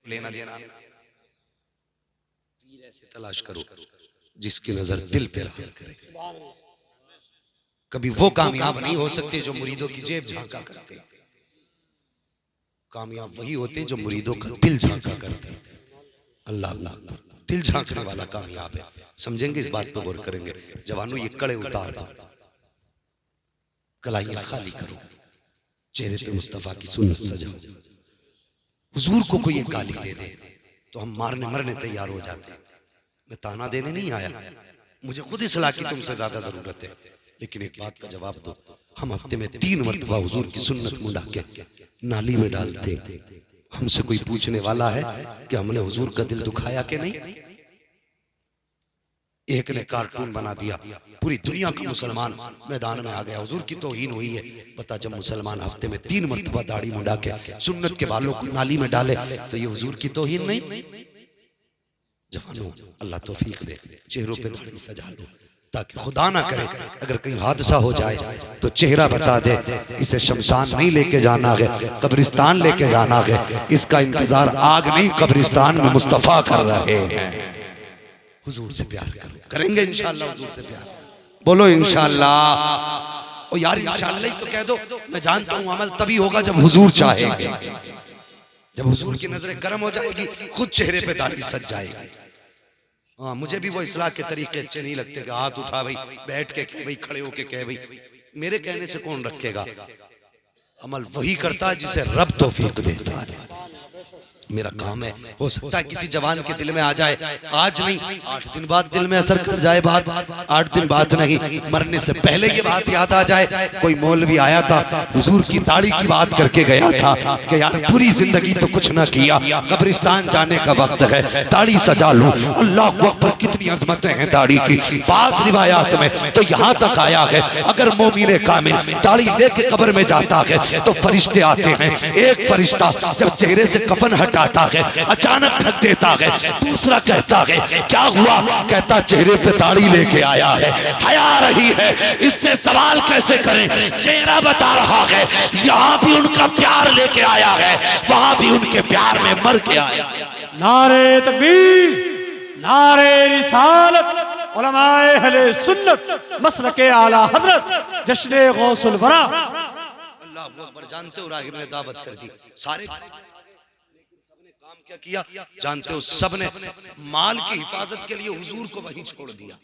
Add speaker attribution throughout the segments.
Speaker 1: लेना देना। पीर ऐसे तलाश करो जिसकी नजर दिल पे रहा करे। कभी वो कामयाब नहीं हो सकते जो मुरीदों की जेब झांका करते, कामयाब वही होते हैं जो मुरीदों का दिल झांका करते हैं। अल्लाह अल्लाह, दिल झांकने वाला कामयाब है। समझेंगे इस बात पर गौर करेंगे। जवानों ये कड़े उतार दो, कलाइयां खाली करो, चेहरे पे मुस्तफा की सुन्नत सजाओ। हुजूर को कोई एक गाली दे दे तो हम मारने मरने तैयार हो जाते हैं। मैं ताना देने नहीं आया, मुझे खुद इसलाह की तुमसे ज्यादा जरूरत है। लेकिन एक बात का जवाब दो, हम हफ्ते में 3 मरतबा हुजूर की सुन्नत मुंडा के नाली में डालते, हमसे कोई पूछने वाला है कि हमने हुजूर का दिल दुखाया कि नहीं? एक ने कार्टून बना दिया, पूरी दुनिया का मुसलमान मैदान में आ गया, हुजूर की तौहीन हुई है। पता जब मुसलमान हफ्ते में 3 मरतबा दाढ़ी मुंडा के सुन्नत के बालों को नाली में डाले तो ये हुजूर की तौहीन नहीं? जवानों अल्लाह तौफीक दे, चेहरों पे दाढ़ी सजा लो ताकि खुदा ना करे अगर कहीं हादसा हो जाए तो चेहरा बता दे, इसे शमशान नहीं लेके जाना है, कब्रिस्तान लेके जाना है। इसका इंतजार आग नहीं कब्रिस्तान में मुस्तफा कर रहे हैं। हुजूर से प्यार करो, करेंगे इंशाअल्लाह हुजूर से प्यार। बोलो इंशाअल्लाह। ओ यार इंशाअल्लाह ही तो कह दो। मैं जानता हूं अमल तभी होगा जब हुजूर चाहेंगे। जब हुजूर की नजरें गर्म हो जाएगी खुद चेहरे पे दाढ़ी सज जाएगी। हाँ, मुझे भी वो इस्लाह के तरीके अच्छे नहीं लगते कि हाथ उठा भाई, बैठ के कह भाई, खड़े होके कह भाई। मेरे कहने से कौन रखेगा? अमल वही करता है जिसे रब तौफीक देता है। मेरा काम है, हो सकता है किसी जवान के दिल में आ जाए, आज नहीं 8 दिन बाद दिल में असर कर जाए बात, 8 दिन बाद नहीं, मरने से पहले ये बात याद आ जाए। कोई मौलवी आया था, हुजूर की दाढ़ी की बात करके गया था कि यार पूरी जिंदगी तो कुछ ना किया, कब्रिस्तान जाने का वक्त है, दाढ़ी सजा लो। अल्लाह अकबर, कितनी अजमतें हैं दाढ़ी की। बात रिवायात में तो यहाँ तक आया है अगर मोमिन कामिल दाढ़ी लेके कब्र में जाता है तो फरिश्ते आते हैं। एक फरिश्ता जब चेहरे से कफन हटाता है अचानक ढक देता है, दूसरा कहता है क्या हुआ? कहता चेहरे पे दाढ़ी लेके आया है, हया रही है, इससे सवाल कैसे करें? चेहरा बता रहा है, यहाँ भी उनका प्यार लेके आया है, वहां भी उनके प्यार में मर के आया।
Speaker 2: नारे तकबीर, नारे रिसालत, उलमाए अहले सुन्नत, मसलके आला हजरत, जश्न गौसुल वरा।
Speaker 1: अल्लाह अकबर। जानते हो राहिब ने दावत कर दी, सारे सबने काम क्या किया जानते हो? सबने माल की हिफाजत के लिए हुजूर को वहीं छोड़ दिया।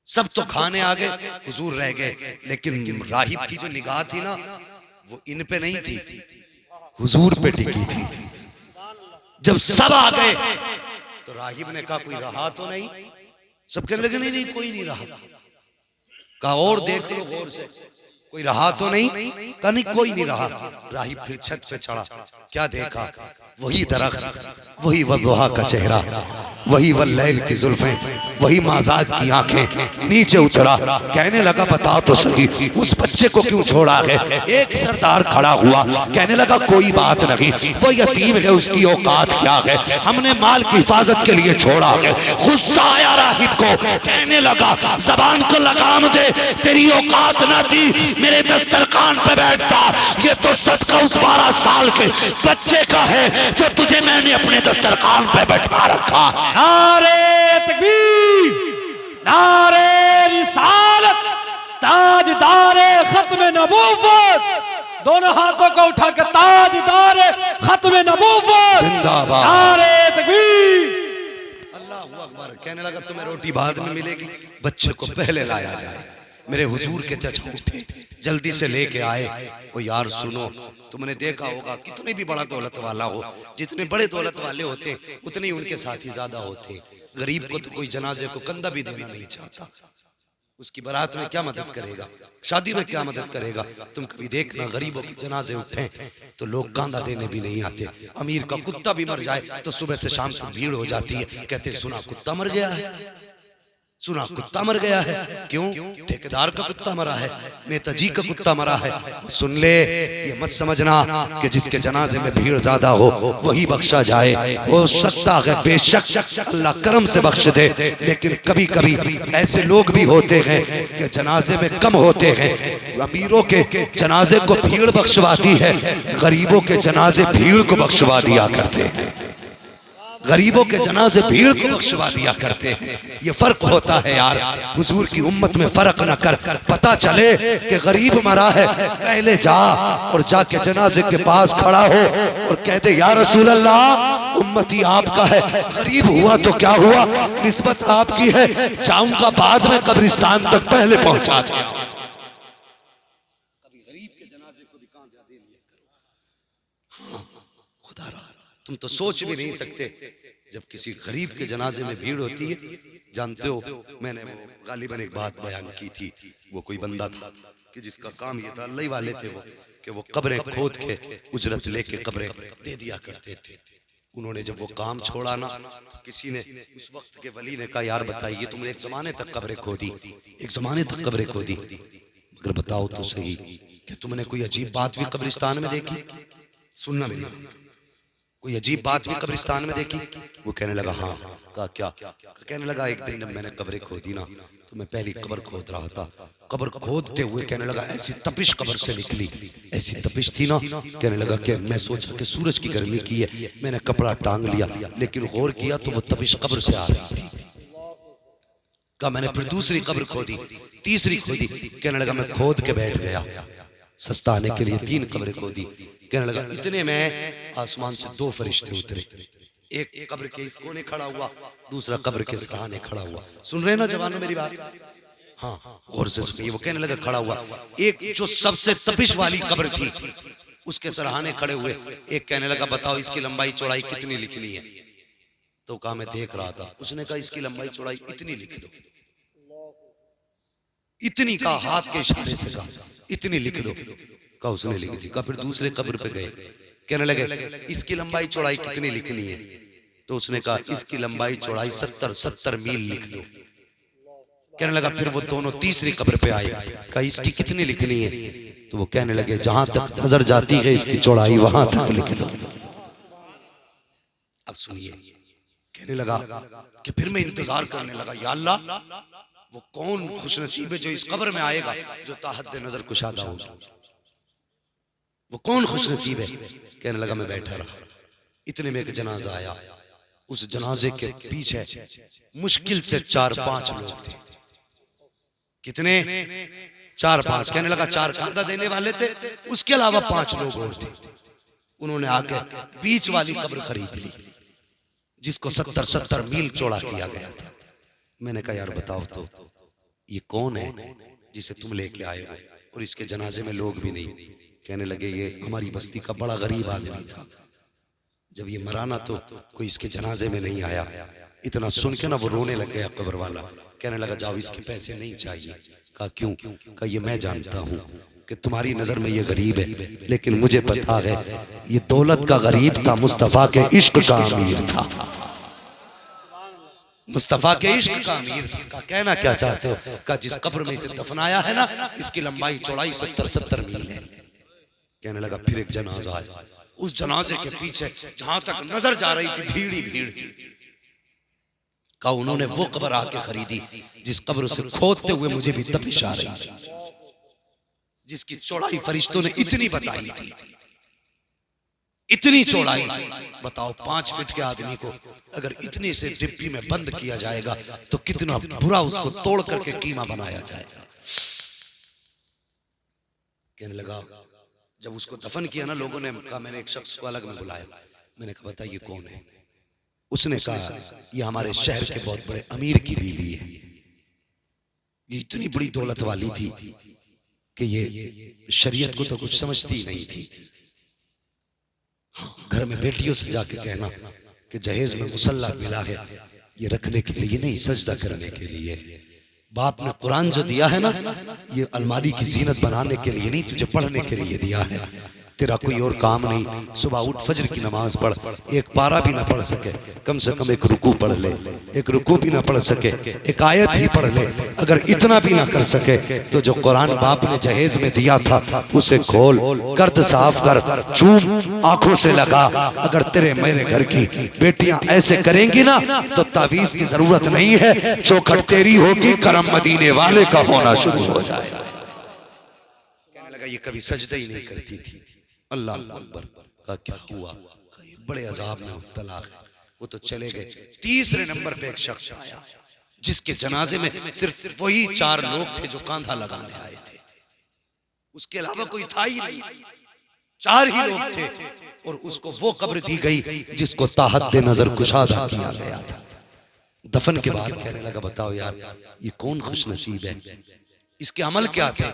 Speaker 1: सब तो खाने आ गए, हुजूर रह गए। लेकिन राहिब की जो निगाह थी ना वो इन पे नहीं थी, हुजूर पे टिकी थी। जब सब आ गए तो राहिब ने कहा कोई रहा तो नहीं? सब कहने लगे नहीं नहीं कोई नहीं रहा। कहा और देख लो गौर से, कोई रहा तो नहीं? कहा नहीं कोई नहीं रहा। राहिब फिर छत पे चढ़ा, क्या देखा? वही दरख्त, वही वज़ुहा का चेहरा, वही वल्लैल की जुल्फें, वही माज़ाद की आंखें। नीचे उतरा, कहने लगा बता तो सही उस बच्चे को क्यों छोड़ा है? एक सरदार खड़ा हुआ, कहने लगा कोई बात नहीं, वो यतीम है, उसकी औकात क्या है, हमने माल की हिफाजत के लिए छोड़ा है। गुस्सा आया राहिब को, कहने लगा जबान को लगाम दे, तेरी औकात ना थी मेरे दस्तरखान पे बैठता, ये तो सदका उस 12 साल के बच्चे का है जो तुझे मैंने अपने दस्तरखान पे बैठा रखा।
Speaker 2: नारे तकबीर, नारे रिसालत, ताजदारे खत्म नबूवत, दोनों हाथों को उठा के ताजदारे खत्म नबूवत,
Speaker 1: जिंदाबाद।
Speaker 2: नारे तकबीर।
Speaker 1: अल्लाह अकबर। कहने लगा तुम्हें रोटी बाद में मिलेगी, बच्चे को पहले लाया जाए। मेरे हुजूर के चचा उठे, जल्दी से लेके आए। ओ यार सुनो, तुमने देखा होगा कितने भी बड़ा दौलत वाला हो, जितने बड़े दौलत वाले होते उतने ही उनके साथी ज्यादा होते। गरीब को तो कोई जनाजे को कंधा भी देना नहीं चाहता। उसकी बारात में क्या मदद करेगा, शादी में क्या मदद करेगा? तुम कभी देखना गरीबों के जनाजे उठे तो लोग कांधा देने भी नहीं आते। अमीर का कुत्ता भी मर जाए तो सुबह से शाम तक भीड़ हो जाती है, कहते सुना कुत्ता मर गया है। सुना कुत्ता मर गया है, क्यों? ठेकेदार का कुत्ता मरा है, नेताजी का कुत्ता मरा है। सुन ले, ये मत समझना कि जिसके जनाजे में भीड़ ज्यादा हो वही बख्शा जाए। हो सकता है बेशक अल्लाह करम से बख्श दे, लेकिन कभी कभी ऐसे लोग भी होते हैं कि जनाजे में कम होते हैं। अमीरों के जनाजे को भीड़ बख्शवाती है, गरीबों के जनाजे भीड़ को बख्शवा दिया करते हैं। गरीबों के जनाजे भीड़ को बख्शवा दिया करते हैं। ये फर्क होता है यार, हुजूर की उम्मत में फर्क न कर। पता चले कि गरीब मरा है, पहले जा और जाके जनाजे के पास खड़ा हो और कह दे या रसूल अल्लाह, उम्मती आपका है, गरीब हुआ तो क्या हुआ, निस्बत आपकी है, जाऊंगा बाद में कब्रिस्तान तक, पहले पहुंचा दे। कभी गरीब के जनाजे को भी कांधा दे लिया करो। हाँ, खुदा रहा, तुम तो सोच भी नहीं सकते जब किसी गरीब के जनाजे में भीड़ होती है। जानते हो, मैंने गालिबन एक बात बयान की थी, वो कोई बंदा था कि जिसका काम ये था, अल्लाह वाले थे वो, कि वो कब्रें खोद के उजरत लेके कब्रें दे दिया करते थे। उन्होंने जब वो काम छोड़ा ना, तो किसी ने, उस वक्त के वली ने कहा यार बताइए, तुमने एक जमाने तक कब्रें खोदी, एक जमाने तक कब्रें खोदी, मगर बताओ तो सही कि तुमने कोई अजीब बात भी कब्रिस्तान में देखी? सुनना मेरी बात, कोई अजीब बात भी कब्रिस्तान में देखी? वो कहने लगा हाँ। कहा क्या? कहने लगा एक दिन जब मैंने कब्रें खोदी ना, तो मैं पहली कब्र खोद रहा था, कब्र खोदते हुए कहने लगा ऐसी तपिश कब्र से निकली, ऐसी तपिश थी ना, कहने लगा कि मैं सोचा कि सूरज की गर्मी की है, मैंने कपड़ा टांग लिया, लेकिन गौर किया तो वो तपिश कब्र से आ रही थी। कहा मैंने फिर दूसरी कब्र खोदी, तीसरी खोदी, कहने लगा मैं खोद के बैठ गया, सस्ता आने के लिए 3 कब्रें खोदी। कहने लगा इतने में आसमान से 2 फरिश्ते उतरे, एक कब्र के इस कोने खड़ा हुआ, दूसरा कब्र के सराहने खड़ा हुआ। सुन रहे ना जवानों मेरी बात? हाँ, गौर से सुनिए। वो कहने लगा खड़ा हुआ, एक जो सबसे तपिश वाली कब्र थी उसके सराहने खड़े हुए, एक कहने लगा बताओ इसकी लंबाई चौड़ाई कितनी लिखनी है? तो कहा मैं देख रहा था। उसने कहा इसकी लंबाई चौड़ाई इतनी लिख दो। इतनी का हाथ के इशारे से कहा इतनी लिख दो। कहा उसने लिख दी। कहा फिर दूसरे कब्र पे गए, कहने लगे इसकी लंबाई चौड़ाई कितनी लिखनी है? तो उसने कहा इसकी लंबाई चौड़ाई 70 मील लिख दो। कहने लगा फिर वो दोनों तीसरी कब्र पे आए, कहा इसकी कितनी लिखनी है? तो वो कहने लगे जहां तक नजर जाती है इसकी चौड़ाई वहां तक लिख दो। अब सुनिए, कहने लगा कि फिर मैं इंतजार करने लगा, या अल्लाह वो कौन खुशनसीब है जो इस कब्र में आएगा जो ताहत नजर कुशादा होगी, वो कौन खुशनसीब है? कहने लगा मैं बैठा रहा, इतने में एक जनाजा आया, उस जनाजे के पीछे मुश्किल से 4-5 लोग थे। कितने? 4-5। कहने लगा 4 कांधा देने वाले थे, उसके अलावा 5 लोग और थे। उन्होंने आके बीच वाली कब्र खरीद ली जिसको 70 मील चौड़ा किया गया था। मैंने कहा यार बताओ तो ये कौन है जिसे तुम लेके आए हो और इसके जनाजे में लोग भी नहीं? कहने लगे ये हमारी बस्ती का बड़ा गरीब आदमी था, जब ये मरा ना तो कोई इसके जनाजे में नहीं आया। इतना सुन के ना वो रोने लग गया कब्र वाला। कहने लगा जाओ इसके पैसे नहीं चाहिए। कहा क्यों? कहा ये मैं जानता हूँ कि तुम्हारी नजर में ये गरीब है, लेकिन मुझे पता है ये दौलत का गरीब था, मुस्तफा के इश्क का अमीर था, मुस्तफा के इश्क का अमीर था। कहा कहना क्या चाहते हो? कहा जिस कब्र में इसे दफनाया है ना इसकी लंबाई चौड़ाई 70 मील है। कहने लगा फिर एक जनाजा आया, उस जनाजे के पीछे जहां तक नजर जा रही थी भीड़ ही भीड़ थी। कहा उन्होंने वो कब्र आके खरीदी जिस कब्र से खोदते हुए मुझे भी तपिश आ रही थी, जिसकी चौड़ाई फरिश्तों ने इतनी बताई थी, इतनी चौड़ाई। बताओ 5 फीट के आदमी को अगर इतने से डिब्बी में बंद किया जाएगा तो कितना बुरा उसको तोड़ करके कीमा बनाया जाएगा। कहने लगा जब उसको दफन किया ना लोगों ने कहा, मैंने एक शख्स को अलग में बुलाया, मैंने कहा बताइए कौन है? उसने कहा ये हमारे शहर के बहुत बड़े अमीर की बीवी है, ये इतनी बड़ी दौलत वाली थी कि ये शरीयत को तो कुछ समझती नहीं थी। हाँ, घर में बेटियों से जाके कहना कि जहेज में मुसल्ला मिला है, ये रखने के लिए नहीं सजदा करने के लिए। बाप ने कुरान जो दिया है ना ये अलमारी की जीनत बनाने के लिए नहीं, तुझे पढ़ने के लिए दिया है। तेरा कोई और काम नहीं, सुबह उठ फजर की नमाज पढ़, एक पारा भी ना पढ़ सके कम से कम एक रुकू पढ़ ले, एक रुकू भी ना पढ़ सके एक आयत ही पढ़ ले। अगर इतना भी ना कर सके तो जो कुरान बाप ने जहेज में दिया था उसे खोल, गर्द साफ कर, चूम आंखों से लगा। अगर तेरे मेरे घर की बेटियां ऐसे करेंगी ना तो तावीज की जरूरत नहीं है, चौखट तेरी होगी, करम मदीने वाले का होना शुरू हो जाएगा। कहने लगा ये कभी सजदा ही नहीं करती थी। अल्लाह अकबर का क्या हुआ, बड़े अजाब में मुब्तला है। वो तो चले गए। तीसरे नंबर पे एक शख्स आया जिसके जनाजे में सिर्फ वही 4 लोग थे जो कांधा लगाने आए थे, उसके अलावा कोई था ही नहीं, 4 ही लोग थे। और उसको वो कब्र दी गई जिसको ताहत नजर कुशादा किया गया था। दफन के बाद कहने लगा बताओ यार ये कौन खुश नसीब है, इसके अमल क्या थे?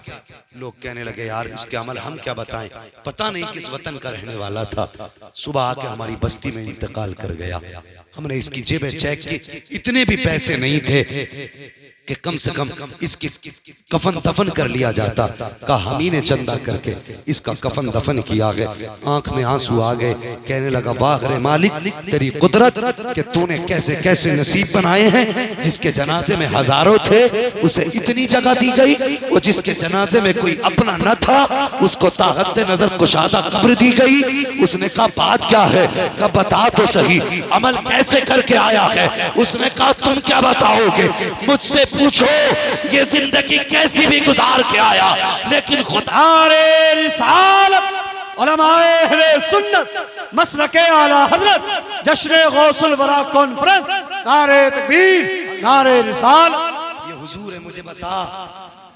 Speaker 1: लोग कहने लगे यार इसके अमल हम क्या बताएं, पता नहीं किस वतन का रहने वाला था, सुबह आके हमारी बस्ती में इंतकाल कर गया। हमने इसकी जेबें चेक की, इतने भी पैसे नहीं थे कि कम से कम इसकी कफन दफन कर लिया जाता। कहा हम ही ने चंदा करके इसका कफन दफन किया गया। आंख में आंसू आ गए। कहने लगा वाह रे मालिक तेरी कुदरत कि तूने कैसे कैसे नसीब बनाए हैं। जिसके जनाजे में हजारों थे उसे इतनी जगह दी गई, और जिसके जनाजे में कोई अपना न था उसको ताकत नजर कुशादा कब्र दी गई। उसने कहा बात क्या है? कहा बता तो सही अमल कैसे करके आया है? उसने कहा तुम क्या बताओगे, मुझसे पूछो ये जिंदगी कैसी भी गुजार के आया, लेकिन खुदा
Speaker 2: नारे रिसालत उलमाए अहले सुन्नत मसलके आला हजरत जश्न गौसुल वरा कॉन्फ्रेंस, नारे तकबीर नारे रिसालत।
Speaker 1: ये हुजूर है मुझे बता,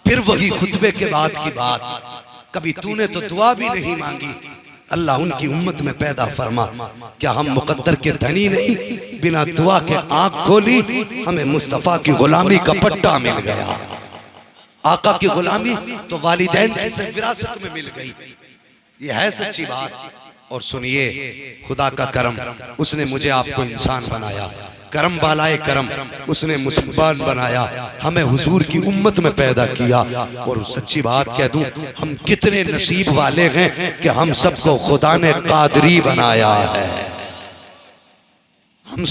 Speaker 1: फिर वही खुतबे के बाद की बात, कभी तूने तो दुआ भी नहीं मांगी, अल्लाह उनकी उम्मत में पैदा फरमा। क्या हम मुकद्दर के धनी नहीं? बिना दुआ के आंख खोली हमें मुस्तफा की गुलामी का पट्टा मिल गया। आका की गुलामी तो वालिदैन की सिर्फ विरासत में मिल गई। ये है सच्ची बात। और सुनिए खुदा का करम, उसने मुझे आपको इंसान बनाया, करम बालाए करम, उसने मुसलमान बनाया, हमें हुजूर की उम्मत में पैदा किया। और सच्ची बात कह दूं हम कितने नसीब वाले हैं कि हम सबको खुदा ने कादरी बनाया है। हम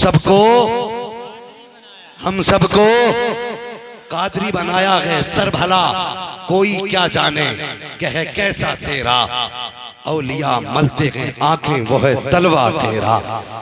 Speaker 1: सबको कादरी बनाया है। सर भला कोई क्या जाने कहे कैसा तेरा, औलिया मलते हैं आंखें वो है तलवा तेरा।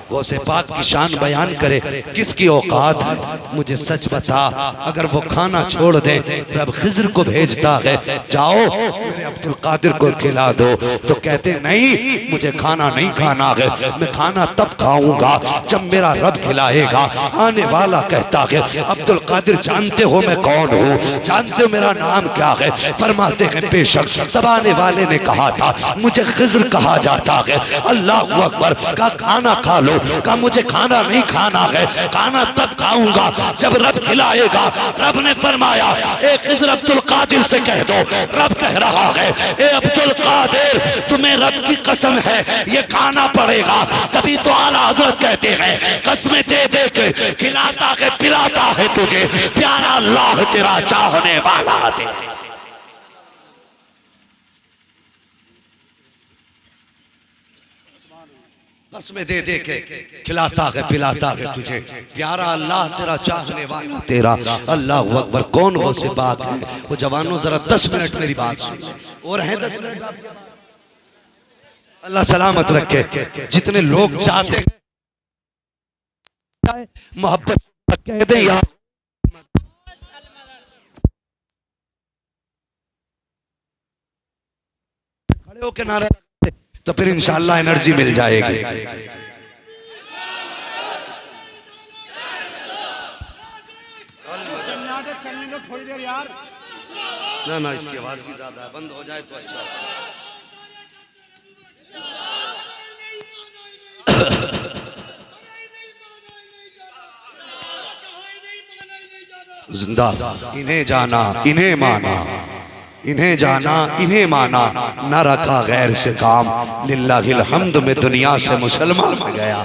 Speaker 1: वो से पाक की शान बयान करे किसकी औकात है? मुझे सच बता, अगर वो खाना छोड़ दे रब खिज़र को भेजता है जाओ मेरे अब्दुल कादिर को खिला दो, तो कहते नहीं मुझे खाना नहीं खाना है, मैं खाना तब खाऊंगा जब मेरा रब खिलाएगा। आने वाला कहता है अब्दुल कादिर जानते हो मैं कौन हूँ, जानते हो मेरा नाम क्या है? फरमाते हैं बेशक। तब आने वाले ने कहा था मुझे खिज़र कहा जाता है। अल्लाह अकबर। का खाना खा लो, का मुझे खाना नहीं खाना है, खाना तब खाऊंगा जब रब खिलाएगा। रब ने फरमाया ए खिज़र अब्दुल कादिर से कह दो, रब कह रहा है ए अब्दुल कादिर तुम्हें रब की कसम है ये खाना पड़ेगा। कभी तो आला हज़रत कहते हैं कसमें दे दे के खिलाता है पिलाता है तुझे, प्यारा अल्लाह तेरा चाहने वाला है। कसमें दे दे के खिलाता है पिलाता है तुझे, प्यारा अल्लाह तेरा चाहने वाला तेरा। अल्लाह अकबर। कौन वो से बात है? वो जवानों जरा 10 मिनट मेरी बात सुन और है 10 मिनट। अल्लाह सलामत रखे। जितने लोग चाहते मोहब्बत कह दे यार खड़े होके नारा तो फिर इंशाअल्लाह एनर्जी मिल जाएगी।
Speaker 2: चलने दो थोड़ी देर यार।
Speaker 1: ना इसकी आवाज भी ज्यादा है, बंद हो जाए तो अच्छा। जिंदा इन्हें जाना इन्हें माना, इन्हें जाना इन्हें माना, न रखा गैर से काम, लिल्लाहिल हम्द में दुनिया से मुसलमान गया।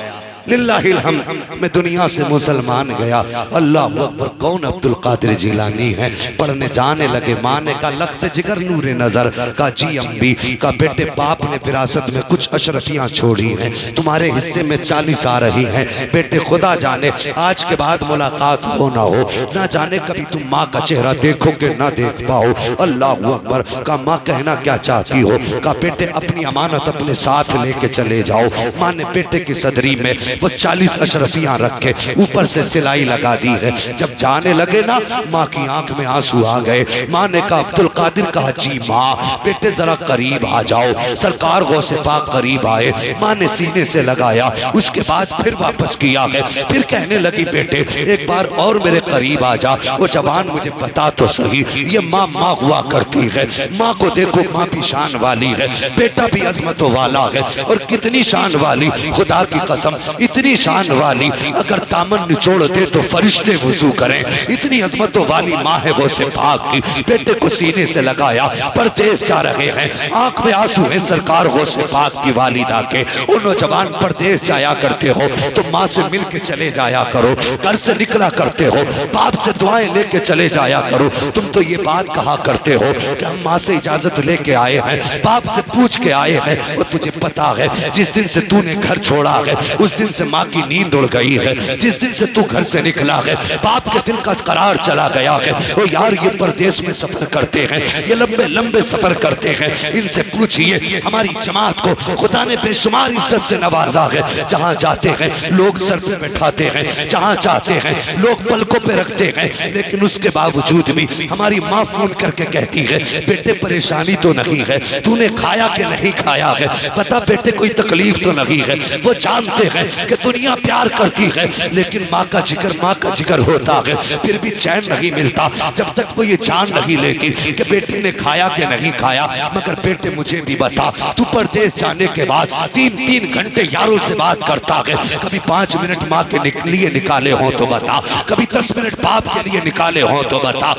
Speaker 1: लिल्लाहिल हम्द। मैं दुनिया से मुसलमान गया, अल्लाह अकबर। कौन अब्दुल कादिर जिलानी है? पढ़ने जाने लगे, माँ ने कहा लख्त जिगर नूर नजर का जी अम्बी का बेटे, बाप ने विरासत में कुछ अशरफियाँ छोड़ी हैं, तुम्हारे हिस्से में 40 आ रही हैं बेटे। खुदा जाने आज के बाद मुलाकात हो ना हो, ना जाने कभी तुम माँ का चेहरा देखोगे ना देख पाओ। अल्लाह अकबर। का माँ कहना क्या चाहती हो? का बेटे अपनी अमानत अपने साथ लेके चले जाओ। माँ ने बेटे की सदरी में वो 40 अशरफियाँ रखे, ऊपर से सिलाई लगा दी है। जब जाने लगे ना, माँ की आंख में आंसू आ गए। माँ ने कहा अब्दुल कादिर। कहा जी माँ। बेटे जरा करीब आ जाओ। सरकार गौसे पाक करीब आए, माँ ने सीने से लगाया, उसके बाद फिर वापस किया है। फिर कहने लगी बेटे एक बार और मेरे करीब आ जा। वो जवान मुझे बता तो सही, ये माँ माँ हुआ करती है। माँ को देखो, माँ भी शान वाली है, बेटा भी अजमतों वाला है। और कितनी शान वाली, खुदा की कसम इतनी शान वाली, अगर दामन निचोड़ दे तो फरिश्ते वुजू करें, इतनी अजमतों वाली माँ है वो से पाक की। बेटे को सीने से लगाया, परदेश जा रहे हैं, आंख में आंसू है सरकार वो से पाक की वालिदा के। वो नौजवान परदेश जाया करते हो तो माँ से मिल के चले जाया करो, घर से निकला करते हो, बाप से दुआएं लेके चले जाया करो। तुम तो ये बात कहा करते हो कि हम माँ से इजाजत लेके आए हैं, बाप से पूछ के आए हैं। और तुझे पता है जिस दिन से तूने घर छोड़ा है उस दिन से माँ की नींद उड़ गई है। जिस दिन से तू घर से निकला है बाप के दिल का करार चला गया है। ओ यार ये परदेश में सफर करते हैं, ये लंबे लंबे सफर करते हैं, इनसे पूछिए हमारी जमात को खुदा ने बेशुमार इज्जत से नवाजा है। जहाँ जाते हैं लोग सर पे बैठाते हैं, जहाँ चाहते हैं लोग पलकों पे रखते हैं, लेकिन उसके बावजूद भी हमारी माँ फोन करके कहती है बेटे परेशानी तो नहीं है, तूने खाया कि नहीं खाया है, पता बेटे कोई तकलीफ तो नहीं है। वो जानते हैं कि दुनिया प्यार करती है, लेकिन माँ का जिक्र होता है, फिर भी चैन नहीं मिलता जब तक वो ये जान नहीं लेगी कि बेटे ने खाया कि नहीं खाया। मगर बेटे मुझे भी बता, तू परदेश जाने के बाद 3-3 घंटे यारों से बात करता है, कभी 5 मिनट माँ के लिए निकाले हो तो बता, कभी 10 मिनट बाप के लिए निकाले हो तो बता।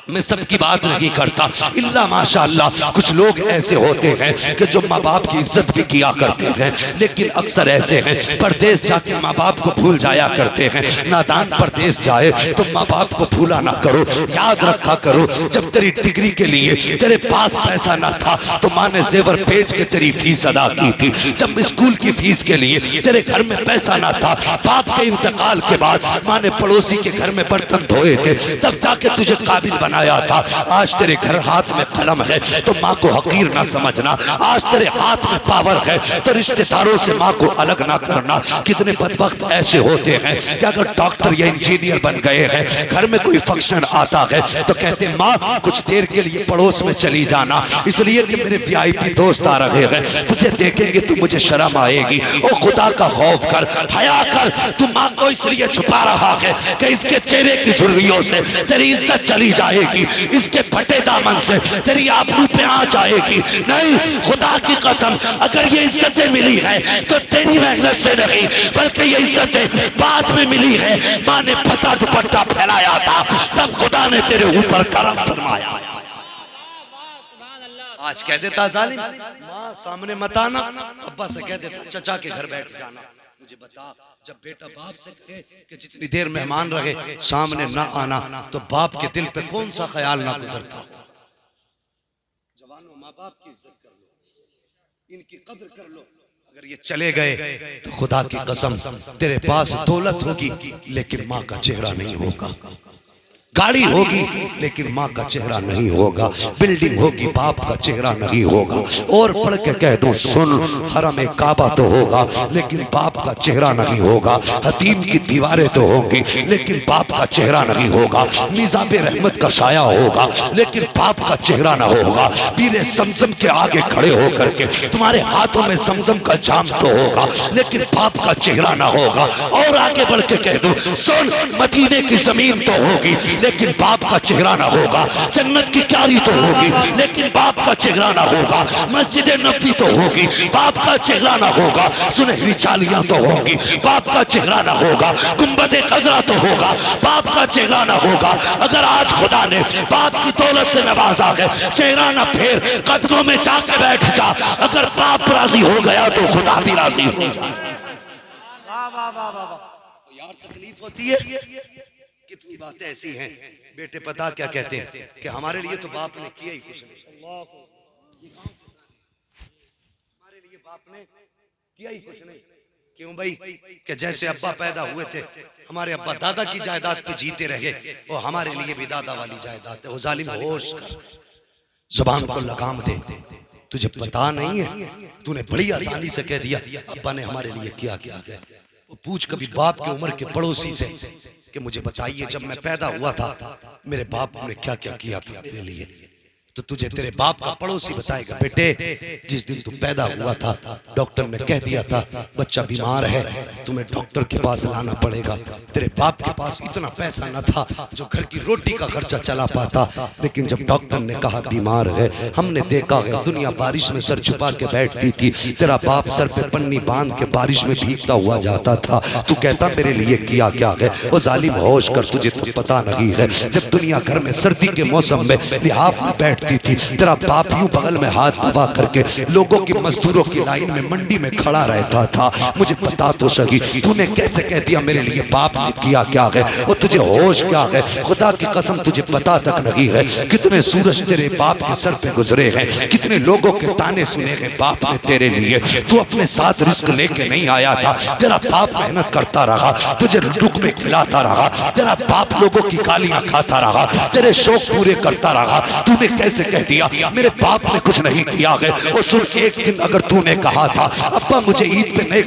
Speaker 1: मैं सबकी बात नहीं करता, इल्ला माशाअल्लाह कुछ लोग ऐसे होते हैं कि जो माँ बाप की इज्जत भी किया करते हैं, लेकिन अक्सर ऐसे हैं परदेश जाके माँ बाप को भूल जाया करते हैं। नादान परदेश जाए तो माँ बाप को भूला ना करो, याद रखा करो जब तेरी डिग्री के लिए तेरे पास पैसा ना था तो माँ ने जेवर बेच के तेरी फीस अदा की थी। जब स्कूल की फीस के लिए तेरे घर में पैसा ना था, बाप के इंतकाल के बाद माँ ने पड़ोसी के घर में बर्तन धोए थे, तब जाके तुझे काबिल बनाया था। आज तेरे घर हाथ में कलम है तो माँ को हकीर ना समझना, आज तेरे हाथ में पावर है तो रिश्तेदारों से माँ को अलग ना करना। कितने बदबख्त ऐसे होते हैं कि अगर डॉक्टर या इंजीनियर बन गए हैं, घर में कोई फंक्शन आता है तो कहते माँ कुछ देर के लिए पड़ोस में चली जाना, इसलिए कि मेरे वीआईपी दोस्त आ रहे हैं, तुझे देखेंगे तो मुझे शर्म आएगी। ओ खुदा का खौफ कर, हया कर, तू माँ को इसलिए छुपा रहा है कि इसके चेहरे की झुर्रियों से तेरी इज्जत चली जाएगी, इसके फटे दामन से तेरी आबरू पे आ जाएगी। नहीं, खुदा की कसम अगर ये इज्जतें मिली है तो तेरी मेहनत से नहीं बल्कि ये इज्जतें बाद में मिली है। माँ ने फटा दुपट्टा फैलाया था तब खुदा ने तेरे ऊपर करम फरमाया। आज कह देता जालिम माँ सामने मत आना, अब्बा से कह देता चचा के घर बैठ जाना। मुझे बता, जब बेटा बाप से कहे कि जितनी देर मेहमान रहे सामने ना आना तो बाप के दिल पे कौन सा ख्याल ना गुजरता। जवानों माँ बाप की इज्जत कर लो, इनकी कदर कर लो। अगर ये चले गए तो खुदा की कसम तेरे पास दौलत होगी लेकिन माँ का चेहरा नहीं होगा, गाड़ी होगी लेकिन माँ का चेहरा नहीं होगा, बिल्डिंग होगी बाप का चेहरा नहीं होगा। और पढ़ के कह दूं सुन, हरम काबा तो होगा लेकिन बाप का चेहरा नहीं होगा, हतीम की दीवारें तो होंगी लेकिन बाप का चेहरा नहीं होगा, निजाम रहमत का साया होगा लेकिन बाप का चेहरा ना होगा। पीरे समसम के आगे खड़े होकर के तुम्हारे हाथों में समसम का जाम तो होगा लेकिन बाप का चेहरा ना होगा। और आगे बढ़ के कह दूं सुन, मदीने की जमीन तो होगी लेकिन बाप का चेहरा ना होगा, जन्नत की क्यारी तो होगी लेकिन बाप का चेहरा ना होगा, मस्जिद नबी तो होगी बाप का चेहरा ना होगा, सुनहरी चालियां तो होंगी बाप का चेहरा ना होगा, गुंबद खजरा तो होगा बाप का चेहरा ना होगा। अगर आज खुदा ने बाप की दौलत से नवाजा है, चेहरा ना फेर, कदमों में जाके बैठ जा। अगर बाप राजी हो गया तो खुदा भी राजी हो जाए।
Speaker 2: वाह वाह वाह वाह वाह।
Speaker 1: तो यार तकलीफ होती है। कितनी बातें ऐसी हैं बेटे, पता क्या कहते हैं कि हमारे लिए तो बाप ने किया ही कुछ नहीं, हमारे लिए बाप ने किया ही कुछ नहीं। क्यों भाई? कि जैसे अब्बा पैदा हुए थे, हमारे अब्बा दादा की जायदाद पे जीते रहे, वो हमारे लिए भी दादा वाली जायदाद है। वो जालिम होश कर, जुबान को लगाम दे। तुझे पता नहीं है, तूने बड़ी आसानी से कह दिया अब्बा ने हमारे लिए क्या क्या है। वो पूछ कभी बाप की उम्र के पड़ोसी से कि मुझे बताइए जब मैं पैदा हुआ था मेरे बाप ने क्या क्या किया था मेरे लिए। तो तुझे तेरे बाप का पड़ोसी बताएगा बेटे जिस दिन तू पैदा हुआ था डॉक्टर ने कह दिया था बच्चा बीमार है, तुम्हें डॉक्टर के पास लाना पड़ेगा। तेरे बाप के पास इतना पैसा न था जो घर की रोटी का खर्चा चला पाता, लेकिन जब डॉक्टर ने कहा बीमार है, हमने देखा है दुनिया बारिश में सर छुपा के बैठती थी, तेरा बाप सर पे पन्नी बांध के बारिश में भीगता हुआ जाता था। तू कहता मेरे लिए किया क्या है? वो जालिम होश कर, तुझे तो पता नहीं है जब दुनिया घर में सर्दी के मौसम में लिहाफ में बैठ थी, तेरा बाप यूं बगल में हाथ दबा करके लोगों की मजदूरों की लाइन में मंडी में खड़ा रहता था। मुझे बता तो सही तूने कैसे कह दिया मेरे लिए बाप ने किया क्या है? वो तुझे होश क्या है? खुदा की कसम तुझे पता तक नहीं है कितने सूरज तेरे बाप के सर पे गुजरे हैं, कितने लोगों के ताने सुने हैं बाप ने तेरे लिए। तू अपने साथ रिस्क लेके नहीं आया था, तेरा बाप मेहनत करता रहा, तुझे रुक में खिलाता रहा, तेरा बाप लोगों की गालियां खाता रहा, तेरे शौक पूरे करता रहा। तूने कैसे कह दिया मेरे बाप ने कुछ नहीं किया है? और सुन, एक दिन अगर तूने कहा था अब्बा मुझे ईद पे नए